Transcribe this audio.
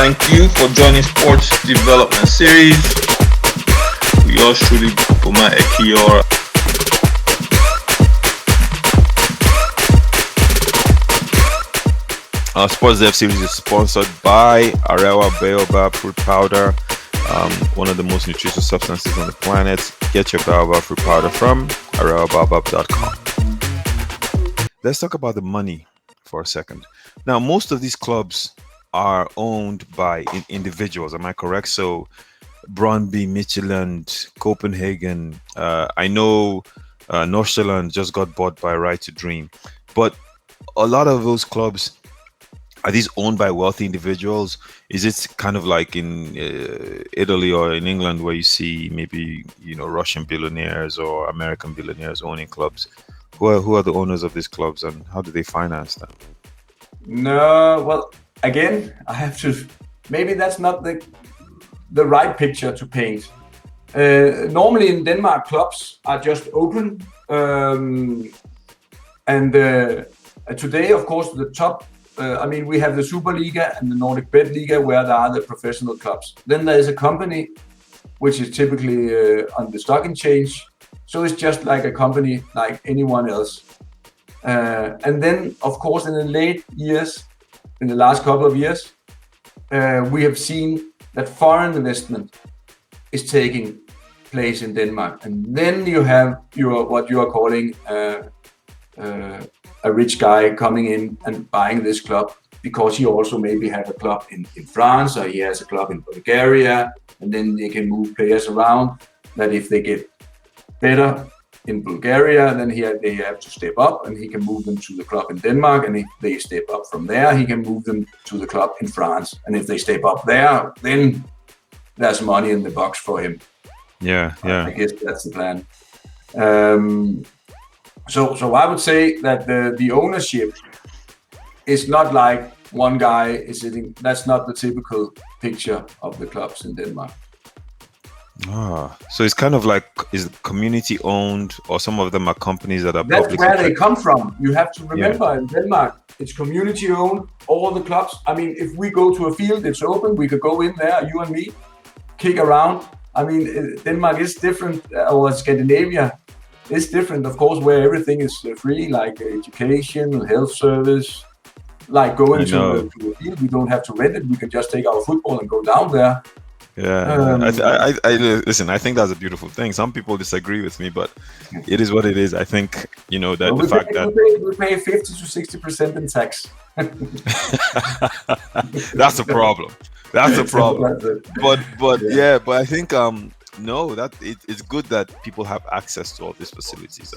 Thank you for joining Sports Development Series. We yours truly, Boma Ekiyor. Our Sports Dev series is sponsored by Arewa Baobab Fruit Powder, one of the most nutritious substances on the planet. Get your Baobab Fruit Powder from arewabaobab.com. Let's talk about the money for a second. Now, most of these clubs are owned by individuals. Am I correct? So, Brøndby, Midtjylland, Copenhagen. I know Nordsjælland just got bought by Right to Dream, but a lot of those clubs, are these owned by wealthy individuals? Is it kind of like in Italy or in England where you see maybe Russian billionaires or American billionaires owning clubs? Who are the owners of these clubs and how do they finance them? No, well, again, I have to. Maybe that's not the right picture to paint. Normally in Denmark, clubs are just open, and today, of course, the top. We have the Superliga and the Nordic Bet Liga where there are the professional clubs. Then there is a company which is typically on the stock exchange. So it's just like a company like anyone else. And then, of course, in the late years, in the last couple of years, we have seen that foreign investment is taking place in Denmark. And then you have what you are calling a rich guy coming in and buying this club because he also maybe have a club in France or he has a club in Bulgaria, and then they can move players around that if they get better in Bulgaria, then they have to step up and he can move them to the club in Denmark, and if they step up from there, he can move them to the club in France, and if they step up there, then there's money in the box for him. Yeah. I guess that's the plan. So I would say that the ownership is not like one guy is sitting. That's not the typical picture of the clubs in Denmark. So it's kind of like, is it community owned, or some of them are companies that are That's publicly where they come from. You have to remember, Yeah. in Denmark, it's community owned, all the clubs. I mean, if we go to a field, it's open, we could go in there, you and me, kick around. I mean, Denmark is different, or Scandinavia is different, of course, where everything is free, like education, health service, like going to a field. We don't have to rent it. We can just take our football and go down there. Yeah, I listen. I think that's a beautiful thing. Some people disagree with me, but it is what it is. I think that the fact that we pay 50 to 60% in tax. that's a problem. That's a problem. But I think that it's good that people have access to all these facilities.